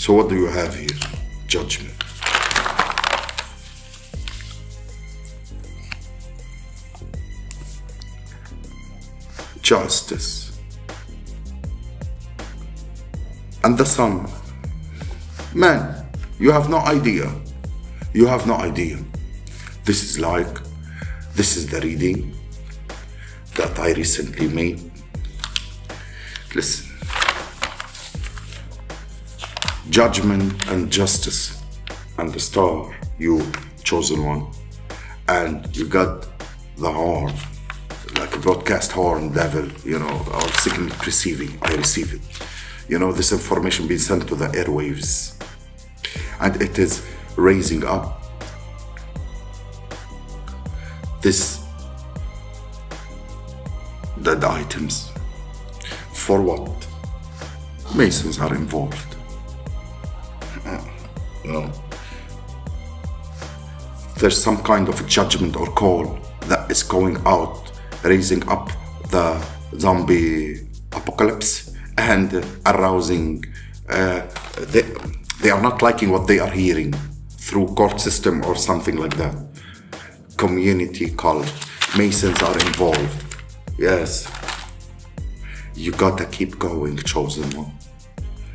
So what do you have here? Judgment. Justice. And the sun. Man, you have no idea. You have no idea. This is the reading that I recently made. Listen. Judgment and justice. And the star, you chosen one. And you got the horn, like a broadcast horn devil, or signal receiving. I receive it. This information being sent to the airwaves. And it is raising up the items. For what? Masons are involved. There's some kind of judgment or call that is going out, raising up the zombie apocalypse and arousing. They are not liking what they are hearing through court system or something like that. Community cult. Masons are involved. Yes. You gotta keep going, chosen one.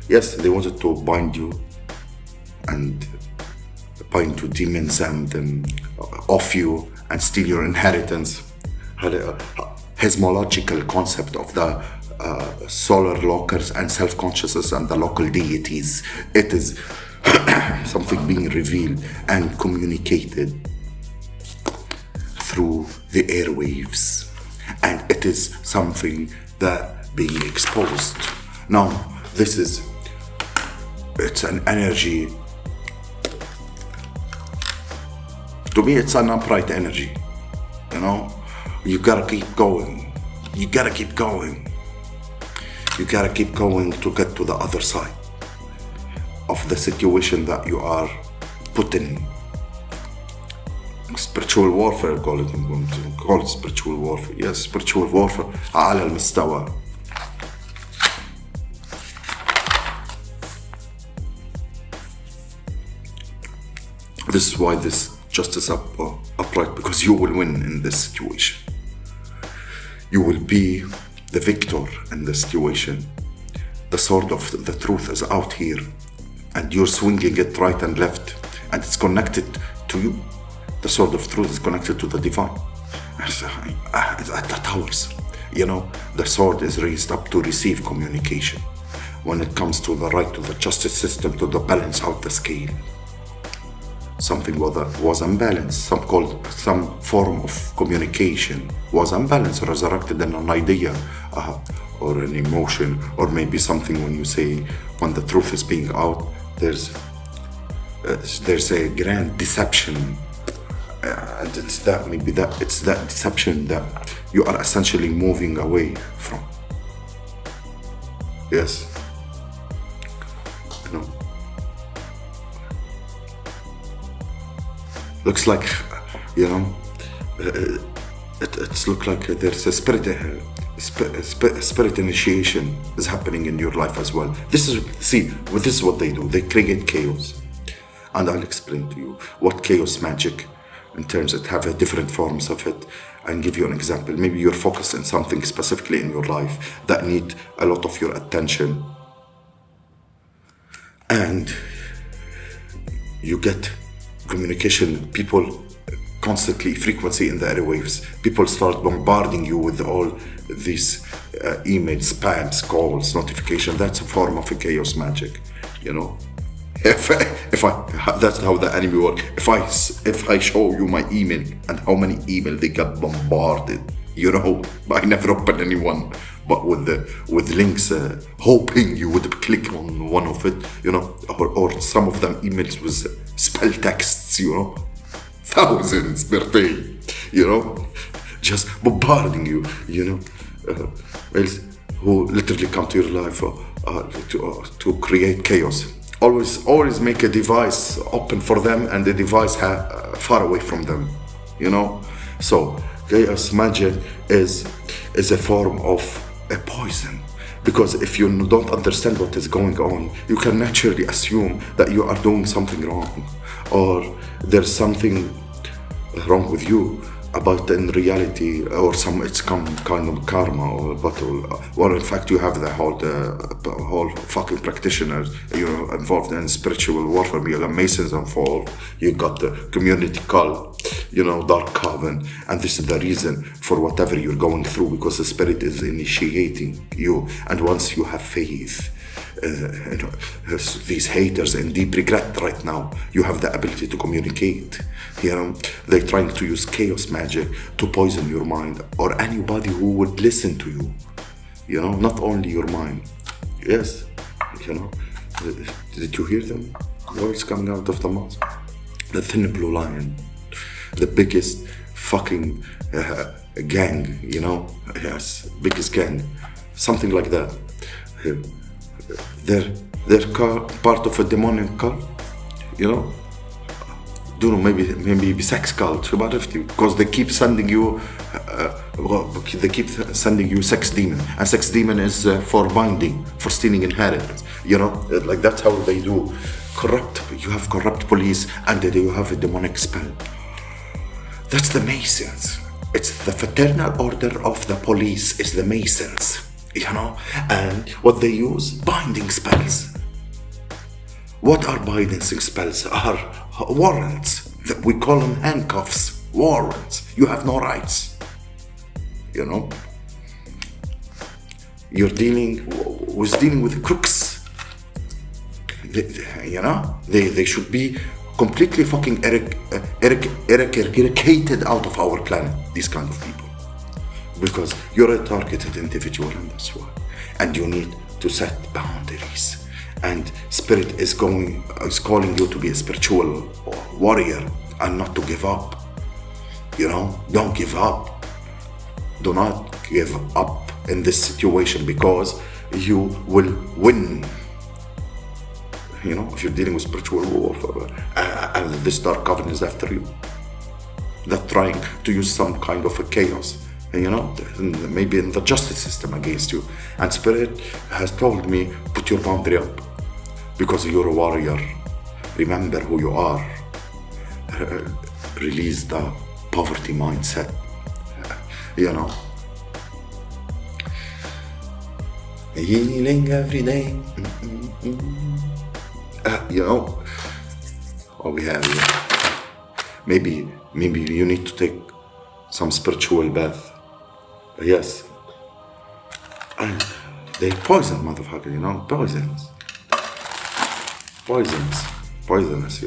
Yes, they wanted to bind you and bind to demons and off you and steal your inheritance. Cosmological concept of the solar lockers and self-consciousness and the local deities. It is something being revealed and communicated through the airwaves, and it is something that being exposed. Now, it's an energy. To me, it's an upright energy. You gotta keep going. You gotta keep going. You gotta keep going to get to the other side of the situation that you are put in. Spiritual warfare, call it spiritual warfare. Yes, spiritual warfare على المستوى. This is why this justice upright, because you will win in this situation. You will be the victor in this situation. The sword of the truth is out here, and you're swinging it right and left, and it's connected to you. The sword of truth is connected to the divine. At the towers, the sword is raised up to receive communication. When it comes to the right to the justice system, to the balance out the scale. Something was unbalanced, some form of communication was unbalanced, resurrected in an idea or an emotion, or maybe something when the truth is being out, there's a grand deception. And it's that deception that you are essentially moving away from. Yes. Looks like, it's look like there's a spirit initiation is happening in your life as well. This is what they do. They create chaos. And I'll explain to you what chaos magic in terms of have different forms of it, and give you an example. Maybe you're focused on something specifically in your life that need a lot of your attention, and you get communication, people constantly, frequency in the airwaves. People start bombarding you with all these emails, spams, calls, notification. That's a form of a chaos magic, If that's how the enemy works. If I show you my email and how many email they got bombarded, I never opened any one, but with links, hoping you would click on one of it, or some of them emails with spell texts, thousands per day, just bombarding you, who literally come to your life to create chaos. Always make a device open for them and the device far away from them, So chaos magic is a form of a poison. Because if you don't understand what is going on, you can naturally assume that you are doing something wrong, or there's something wrong with you. But in reality, or it's kind of karma, or in fact, you have the whole fucking practitioners, involved in spiritual warfare. You got Masons involved, you got the community cult, dark coven, and this is the reason for whatever you're going through, because the spirit is initiating you. And once you have faith, these haters in deep regret right now, you have the ability to communicate. They're trying to use chaos magic to poison your mind, or anybody who would listen to you. Not only your mind. Yes, did you hear them? Words coming out of the mouth. The thin blue line, the biggest fucking gang. Yes, biggest gang, something like that. They're part of a demonic cult, don't know, maybe sex cult, because they keep sending you sex demon, and sex demon is for binding, for stealing inheritance. Like that's how they do. You have corrupt police, and then you have a demonic spell. That's the Masons. It's the fraternal order of the police is the Masons. And what they use, binding spells. What are binding spells? Are warrants. We call them handcuffs. Warrants. You have no rights. You're dealing with crooks. They should be completely fucking eradicated out of our planet. These kind of people. Because you're a targeted individual, and that's why. And you need to set boundaries. And spirit is calling you to be a spiritual warrior and not to give up. Don't give up. Do not give up in this situation, because you will win. If you're dealing with spiritual warfare, and this dark coven is after you, they're trying to use some kind of a chaos, maybe in the justice system against you. And spirit has told me, put your boundary up, because you're a warrior. Remember who you are. Release the poverty mindset. Healing every day. What we have here. Maybe you need to take some spiritual bath. Yes. And they poison, motherfucker, poisonous,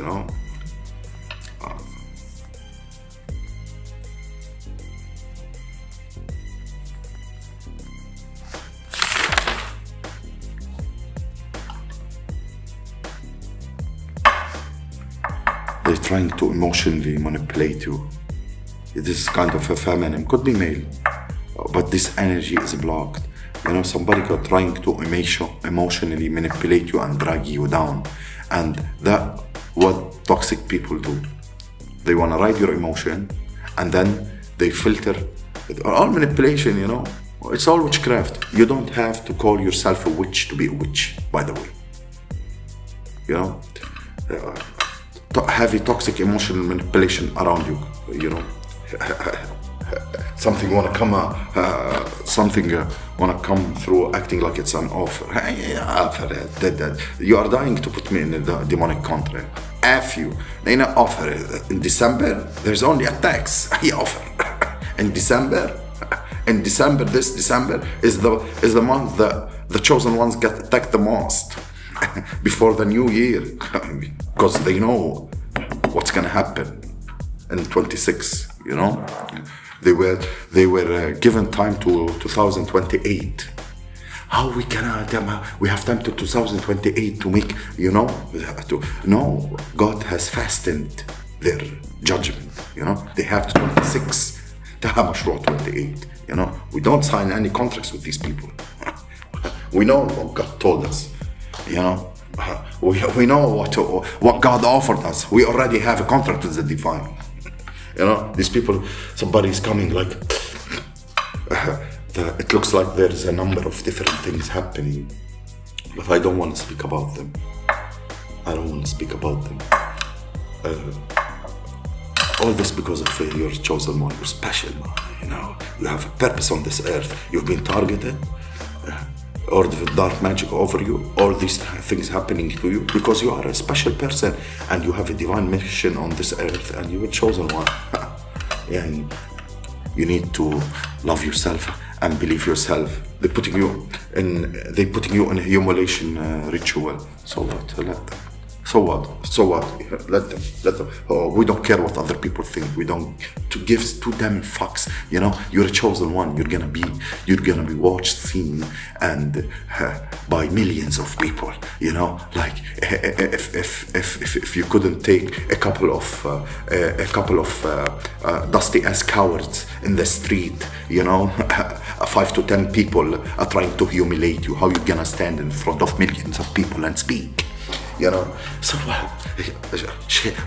They're trying to emotionally manipulate you. This is kind of a feminine, could be male, but this energy is blocked. Somebody got trying to emotionally manipulate you and drag you down. And that what toxic people do. They want to ride your emotion, and then they filter. All manipulation, it's all witchcraft. You don't have to call yourself a witch to be a witch, by the way. Heavy toxic emotional manipulation around you, something wanna come through acting like it's an offer. You are dying to put me in the demonic contract. F you. They not offer it. In December, there's only a tax. He offer. In December, this December is the month that the chosen ones get attacked the most. Before the new year, because they know what's gonna happen in 26. They were given time to 2028. How we have time to 2028 to make, no, God has fastened their judgment, they have to 26. ده مشروع 28. We don't sign any contracts with these people. We know what God told us. We know what God offered us. We already have a contract with the divine. These people, somebody's coming like it looks like there's a number of different things happening, but I don't want to speak about them. I don't want to speak about them. All this because of your chosen one. You're special, man. You know, you have a purpose on this earth. You've been targeted, or the dark magic over you. All these things happening to you because you are a special person and you have a divine mission on this earth, and you were chosen one. And you need to love yourself and believe yourself. They're putting you in a humiliation ritual. So what? Let them. So what? So what? Let them. Oh, we don't care what other people think. We don't give two damn fucks. You know, you're a chosen one. You're gonna be watched, seen, and by millions of people. You know, like if you couldn't take a couple of dusty ass cowards in the street, you know, 5 to 10 people are trying to humiliate you, how you gonna stand in front of millions of people and speak? You know, so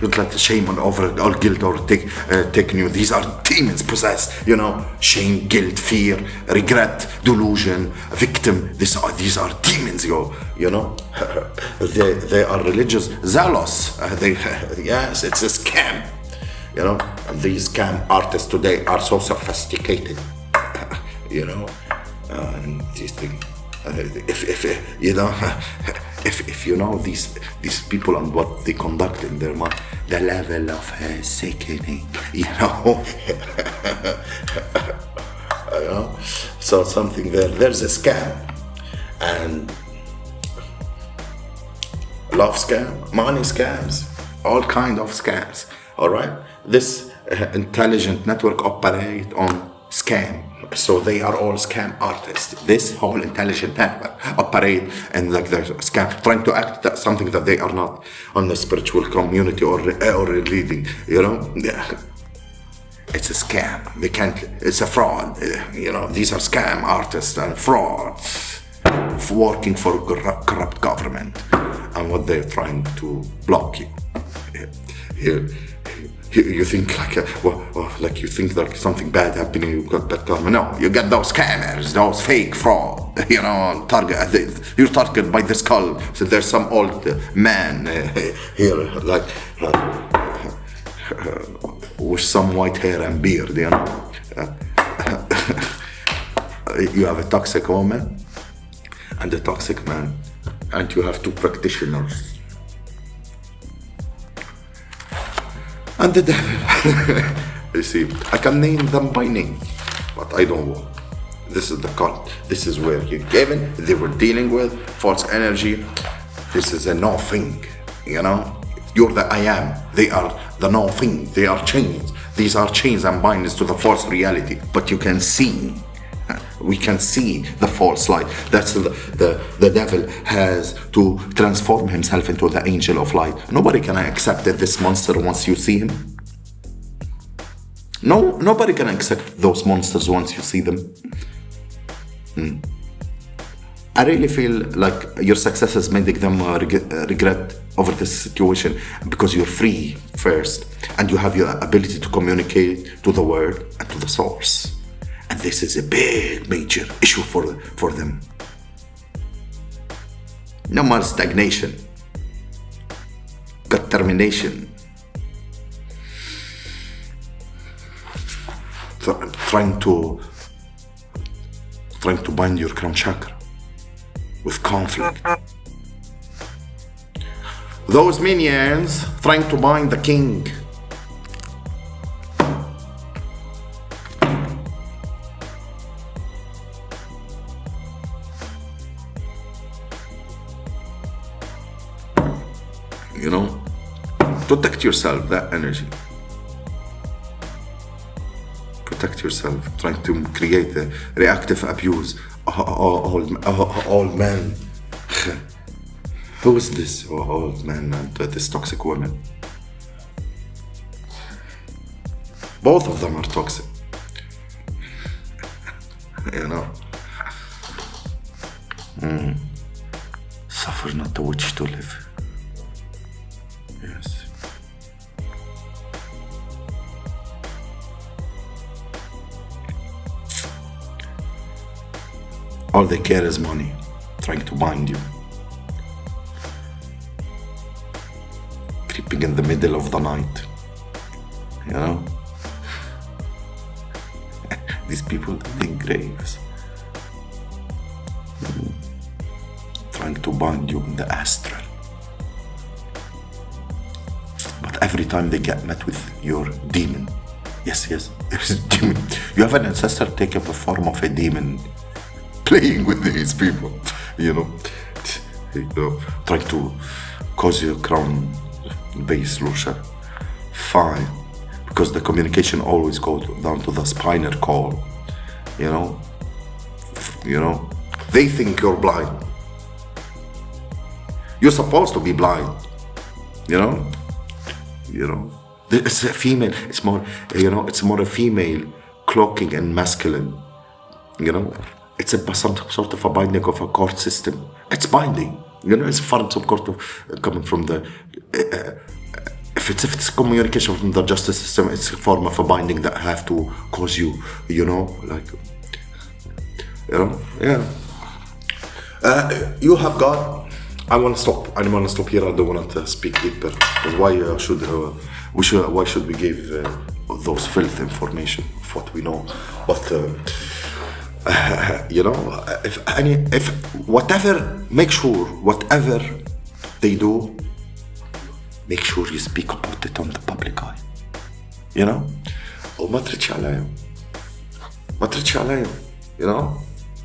look like the shame on over all guilt or taking you. These are demons possessed. You know, shame, guilt, fear, regret, delusion, victim. These are demons. You know, they are religious, zealous. Yes, it's a scam. You know, and these scam artists today are so sophisticated. You know, and these things. If you know. If you know these people and what they conduct in their mind, the level of sickening, you know, you know, so something there's a scam, and love scam, money scams, all kind of scams. All right, this intelligent network operate on scam. So they are all scam artists. This whole intelligent network operate and like they're scam, trying to act something that they are not on the spiritual community or reading. You know, it's a scam. They can't. It's a fraud. You know, these are scam artists and frauds working for corrupt government, and what they're trying to block you. You think like you think like something bad happening, you got bad karma. No, you get those scammers, those fake fraud. You know, you're targeted by the skull. So there's some old man here, like with some white hair and beard. You know, you have a toxic woman and a toxic man, and you have two practitioners. And the devil. You see, I can name them by name, but I don't want. This is the cult. This is where you're given. They were dealing with false energy. This is a no thing. You know, you're the I am. They are the no thing. They are chains. These are chains and bindings to the false reality. But you can see. We can see the false light. That's the devil has to transform himself into the angel of light. Nobody can accept this monster once you see him. No, nobody can accept those monsters once you see them. I really feel like your success is making them regret over this situation because you're free first and you have your ability to communicate to the word and to the source. And this is a big, major issue for them. No more stagnation. Determination. Trying to bind your crown chakra with conflict. Those minions trying to bind the king. You know, protect yourself, that energy. Protect yourself, trying to create the reactive abuse. Old man. Who is this old man and this toxic woman? Both of them are toxic. You know. Suffer not to wish to live. Yes. All they care is money, trying to bind you. Creeping in the middle of the night, you know? These people dig graves. Trying to bind you in the astral. But every time they get met with your demon, yes, there's a demon. You have an ancestor taking the form of a demon, playing with these people, trying to cause you crown base Lucia. Fine, because the communication always goes down to the spinal cord, They think you're blind. You're supposed to be blind, It's a female. It's more, it's more a female cloaking and masculine. It's some sort of a binding of a court system. It's binding. It's some sort of coming from the. If it's communication from the justice system, it's a form of a binding that have to cause you, you have got. I want to stop. I want to stop here. I don't want to speak deeper. Why should we give those filth information of what we know? But if whatever, make sure whatever they do, make sure you speak about it on the public eye. وما تريدش عليهم.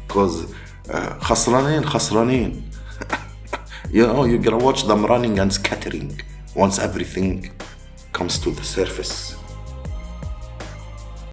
Because خسرانين. You're gonna watch them running and scattering once everything comes to the surface.